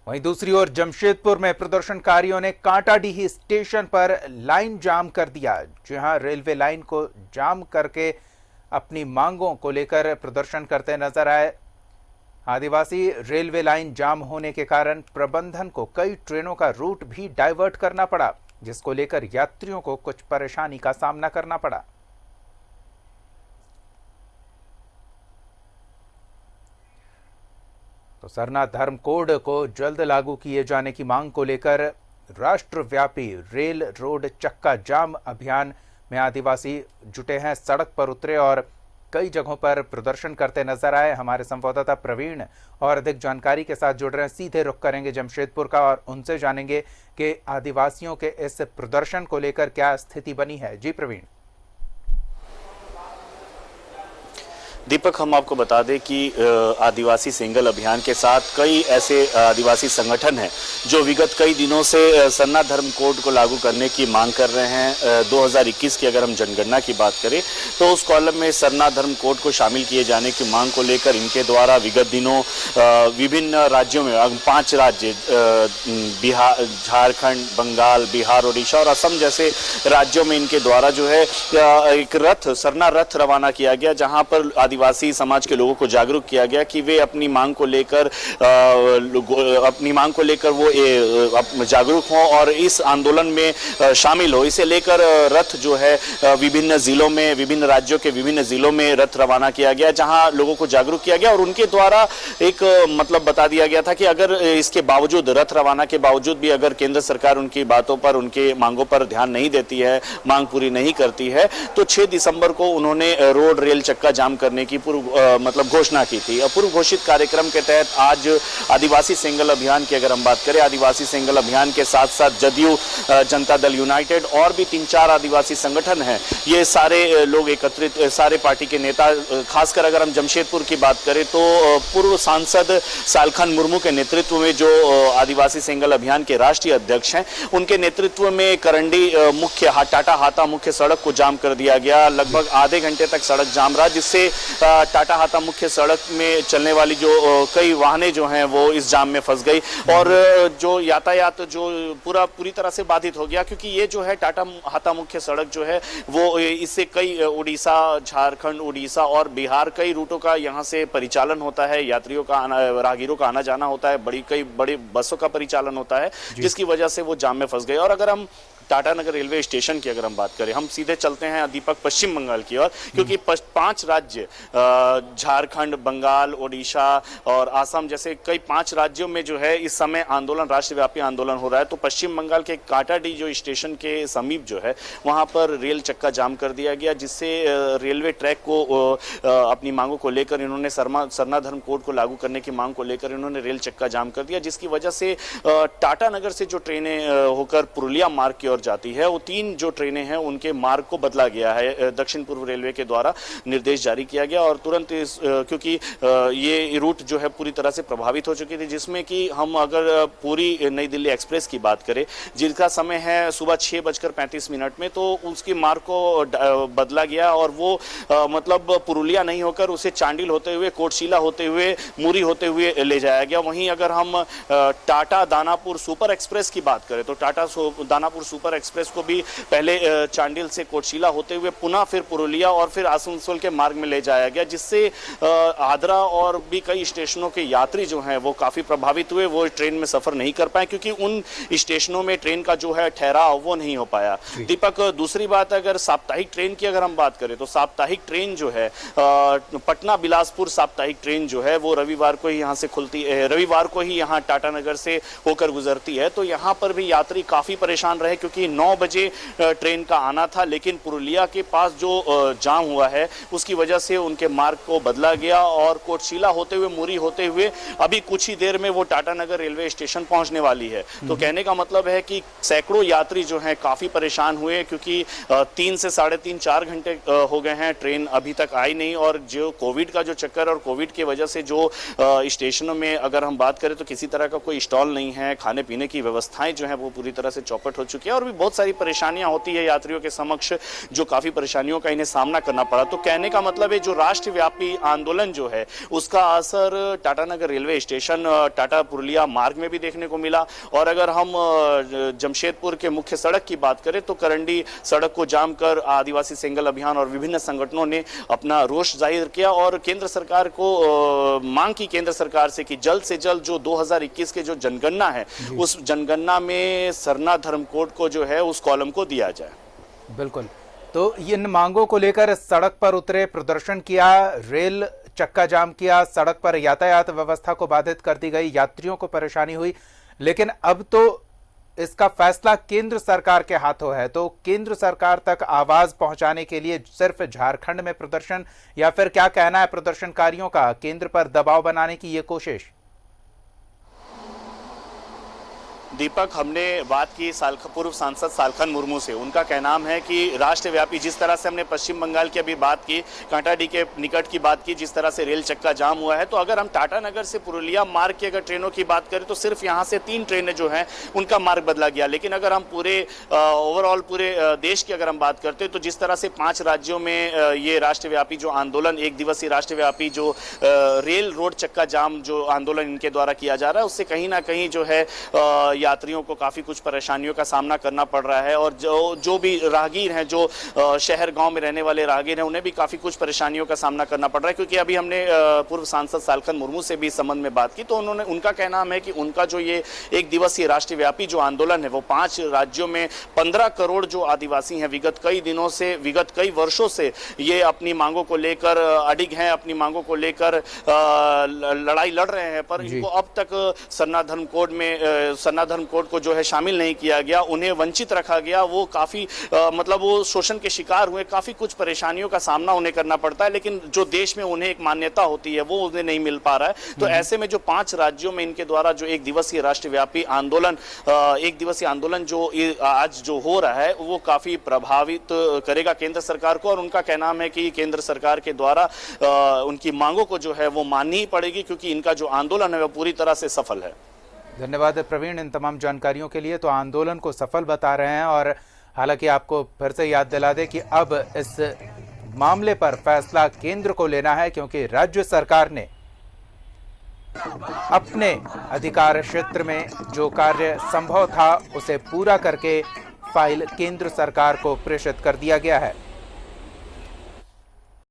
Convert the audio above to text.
वहीं दूसरी ओर जमशेदपुर में प्रदर्शनकारियों ने कांटाडीह स्टेशन पर लाइन जाम कर दिया, जहां रेलवे लाइन को जाम करके अपनी मांगों को लेकर प्रदर्शन करते नजर आए। आदिवासी रेलवे लाइन जाम होने के कारण प्रबंधन को कई ट्रेनों का रूट भी डाइवर्ट करना पड़ा, जिसको लेकर यात्रियों को कुछ परेशानी का सामना करना पड़ा। तो सरना धर्म कोड को जल्द लागू किए जाने की मांग को लेकर राष्ट्रव्यापी रेल रोड चक्का जाम अभियान में आदिवासी जुटे हैं, सड़क पर उतरे और कई जगहों पर प्रदर्शन करते नजर आए। हमारे संवाददाता प्रवीण और अधिक जानकारी के साथ जुड़ रहे हैं। सीधे रुख करेंगे जमशेदपुर का और उनसे जानेंगे कि आदिवासियों के इस प्रदर्शन को लेकर क्या स्थिति बनी है। जी प्रवीण। दीपक, हम आपको बता दें कि आदिवासी सिंगल अभियान के साथ कई ऐसे आदिवासी संगठन हैं जो विगत कई दिनों से सरना धर्म कोड को लागू करने की मांग कर रहे हैं। 2021 की अगर हम जनगणना की बात करें तो उस कॉलम में सरना धर्म कोड को शामिल किए जाने की मांग को लेकर इनके द्वारा विगत दिनों विभिन्न राज्यों में 5 राज्य बिहार, झारखंड, बंगाल, बिहार, उड़ीसा और असम जैसे राज्यों में इनके द्वारा जो है एक रथ, सरना रथ रवाना किया गया, जहां पर आदिवासी समाज के लोगों को जागरूक किया गया कि वे अपनी मांग को लेकर वो जागरूक हों और इस आंदोलन में शामिल हो। इसे लेकर रथ जो है विभिन्न जिलों में, विभिन्न राज्यों के विभिन्न जिलों में रथ रवाना किया गया, जहां लोगों को जागरूक किया गया और उनके द्वारा एक मतलब बता दिया गया था कि अगर इसके बावजूद, रथ रवाना के बावजूद भी अगर केंद्र सरकार उनकी बातों पर, उनके मांगों पर ध्यान नहीं देती है, मांग पूरी नहीं करती है, तो 6 दिसंबर को उन्होंने रोड रेल चक्का जाम करने की मतलब घोषणा की थी। पूर्व घोषित कार्यक्रम के तहत आज आदिवासी सिंगल अभियान की अगर हम बात करें, आदिवासी सिंगल अभियान के साथ साथ जदयू, जनता दल यूनाइटेड और भी 3-4 आदिवासी संगठन हैं, ये सारे लोग एकत्रित, सारे पार्टी के नेता, खासकर अगर हम जमशेदपुर की बात करें तो पूर्व सांसद सालखन मुर्मू के नेतृत्व में जो आदिवासी सिंगल अभियान के राष्ट्रीय अध्यक्ष हैं, उनके नेतृत्व में करंडी मुख्य टाटा हाता मुख्य सड़क को जाम कर दिया गया। लगभग आधे घंटे तक सड़क जाम रहा, जिससे टाटा हाता मुख्य सड़क में चलने वाली जो कई वाहनें जो हैं वो इस जाम में फंस गई और जो यातायात जो पूरी तरह से बाधित हो गया, क्योंकि ये जो है टाटा हाता मुख्य सड़क जो है वो इससे कई उड़ीसा, झारखंड, उड़ीसा और बिहार कई रूटों का यहाँ से परिचालन होता है, यात्रियों का राहगीरों का आना जाना होता है, कई बड़ी बसों का परिचालन होता है, जिसकी वजह से वो जाम में फंस गए। और अगर हम टाटा नगर रेलवे स्टेशन की अगर हम बात करें, हम सीधे चलते हैं दीपक पश्चिम बंगाल की ओर, क्योंकि 5 राज्य, झारखंड, बंगाल, ओडिशा और आसाम जैसे कई 5 राज्यों में जो है इस समय आंदोलन, राष्ट्रव्यापी आंदोलन हो रहा है। तो पश्चिम बंगाल के कांटाडीह जो स्टेशन के समीप जो है वहां पर रेल चक्का जाम कर दिया गया, जिससे रेलवे ट्रैक को अपनी मांगों को लेकर इन्होंने सरना धर्म कोड को लागू करने की मांग को लेकर इन्होंने रेल चक्का जाम कर दिया, जिसकी वजह से टाटा नगर से जो ट्रेनें होकर पुरुलिया मार्ग की ओर जाती है, वो 3 जो ट्रेनें हैं उनके मार्ग को बदला गया है। दक्षिण पूर्व रेलवे के द्वारा निर्देश जारी किया गया और तुरंत क्योंकि ये रूट जो है पूरी तरह से प्रभावित हो चुकी थी, जिसमें कि हम अगर पूरी नई दिल्ली एक्सप्रेस की बात करें, जिसका समय है सुबह 6:35 में, तो उसके मार्ग को बदला गया और वो मतलब पुरुलिया नहीं होकर उसे चांडिल होते हुए, कोटशिला होते हुए, मुरी होते हुए ले जाया गया। वहीं अगर हम टाटा दानापुर सुपर एक्सप्रेस की बात करें तो टाटा दानापुर सुपर एक्सप्रेस को भी पहले चांडिल से कोटशिला होते हुए पुनः फिर पुरुलिया और फिर आसनसोल के मार्ग में ले जाया गया, जिससे आद्रा और भी कई स्टेशनों के यात्री जो हैं वो काफी प्रभावित हुए, वो ट्रेन में सफर नहीं कर पाए क्योंकि उन स्टेशनों में ट्रेन का जो है ठहराव वो नहीं हो पाया। दीपक, दूसरी बात, अगर साप्ताहिक ट्रेन की अगर हम बात करें तो साप्ताहिक ट्रेन जो है पटना बिलासपुर साप्ताहिक ट्रेन जो है वो रविवार को ही यहाँ से खुलती है, रविवार को ही यहाँ टाटानगर से होकर गुजरती है। तो यहाँ पर भी यात्री काफी परेशान रहे क्योंकि 9 बजे ट्रेन का आना था, लेकिन पुरुलिया के पास जो जाम हुआ है उसकी वजह से उनके मार्ग को बदला गया और कोटशिला होते हुए, मुरी होते हुए अभी कुछ ही देर में वो टाटानगर रेलवे स्टेशन पहुंचने वाली है। तो कहने का मतलब है कि सैकड़ों यात्री जो हैं काफी परेशान हुए, क्योंकि 3 से 3.5-4 घंटे हो गए हैं, ट्रेन अभी तक आई नहीं। और जो कोविड का जो चक्कर और कोविड की वजह से जो स्टेशनों में अगर हम बात करें तो किसी तरह का कोई स्टॉल नहीं है, खाने पीने की व्यवस्थाएं जो है वो पूरी तरह से चौपट हो चुकी है और और भी बहुत सारी परेशानियां होती है यात्रियों के समक्ष, जो काफी परेशानियों का इन्हें सामना करना पड़ा। तो कहने का मतलब है जो राष्ट्रव्यापी आंदोलन जो है उसका असर टाटानगर रेलवे स्टेशन, टाटा पुरुलिया मार्ग में भी देखने को मिला। और अगर हम जमशेदपुर के मुख्य सड़क की बात करें तो करंडी सड़क को जाम कर आदिवासी सेंगल अभियान और विभिन्न संगठनों ने अपना रोष जाहिर किया और केंद्र सरकार को मांग की केंद्र सरकार से कि जल्द से जल्द जो 2021 के जो जनगणना है उस जनगणना में सरना धर्म कोड को जो है उस कॉलम को दिया जाए। बिल्कुल, तो इन मांगों को लेकर सड़क पर उतरे, प्रदर्शन किया, रेल चक्का जाम किया, सड़क पर यातायात व्यवस्था को बाधित कर दी गई, यात्रियों को परेशानी हुई। लेकिन अब तो इसका फैसला केंद्र सरकार के हाथों है, तो केंद्र सरकार तक आवाज पहुंचाने के लिए सिर्फ झारखंड में प्रदर्शन, या फिर क्या कहना है प्रदर्शनकारियों का, केंद्र पर दबाव बनाने की ये कोशिश? दीपक, हमने बात की पूर्व सांसद सालखन मुर्मू से। उनका कहना है कि राष्ट्रव्यापी, जिस तरह से हमने पश्चिम बंगाल की अभी बात की, कांटाडी के निकट की बात की, जिस तरह से रेल चक्का जाम हुआ है, तो अगर हम टाटानगर से पुरुलिया मार्ग की अगर ट्रेनों की बात करें तो सिर्फ यहाँ से 3 ट्रेनें जो हैं उनका मार्ग बदला गया। लेकिन अगर हम पूरे ओवरऑल पूरे देश की अगर हम बात करते हैं तो जिस तरह से 5 राज्यों में ये राष्ट्रव्यापी जो आंदोलन, 1 दिवसीय राष्ट्रव्यापी जो रेल रोड चक्का जाम जो आंदोलन इनके द्वारा किया जा रहा है, उससे कहीं ना कहीं जो है यात्रियों को काफी कुछ परेशानियों का सामना करना पड़ रहा है। और जो भी राहगीर हैं, जो शहर गांव में रहने वाले राहगीर हैं, उन्हें भी काफी कुछ परेशानियों का सामना करना पड़ रहा है। क्योंकि अभी हमने पूर्व सांसद सालखन मुर्मू से भी इस संबंध में बात की, तो उनका कहना है कि उनका जो ये 1 दिवसीय राष्ट्रव्यापी जो आंदोलन है वो 5 राज्यों में 15 करोड़ जो आदिवासी हैं विगत कई दिनों से, विगत कई वर्षों से ये अपनी मांगों को लेकर अडिग हैं, अपनी मांगों को लेकर लड़ाई लड़ रहे हैं, पर इनको अब तक सरना धर्म कोड को जो है शामिल नहीं किया गया, उन्हें वंचित रखा गया। वो काफी मतलब वो शोषण के शिकार हुए, काफी कुछ परेशानियों का सामना उन्हें करना पड़ता है, लेकिन जो देश में उन्हें एक मान्यता होती है वो उन्हें नहीं मिल पा रहा है। तो ऐसे में जो 5 राज्यों में इनके द्वारा जो 1 दिवसीय राष्ट्रव्यापी आंदोलन, 1 दिवसीय आंदोलन जो आज जो हो रहा है वो काफी प्रभावित करेगा केंद्र सरकार को। और उनका कहना है कि केंद्र सरकार के द्वारा उनकी मांगों को जो है वो माननी ही पड़ेगी, क्योंकि इनका जो आंदोलन है वो पूरी तरह से सफल है। धन्यवाद प्रवीण इन तमाम जानकारियों के लिए। तो आंदोलन को सफल बता रहे हैं, और हालांकि आपको फिर से याद दिला दें कि अब इस मामले पर फैसला केंद्र को लेना है, क्योंकि राज्य सरकार ने अपने अधिकार क्षेत्र में जो कार्य संभव था उसे पूरा करके फाइल केंद्र सरकार को प्रेषित कर दिया गया है।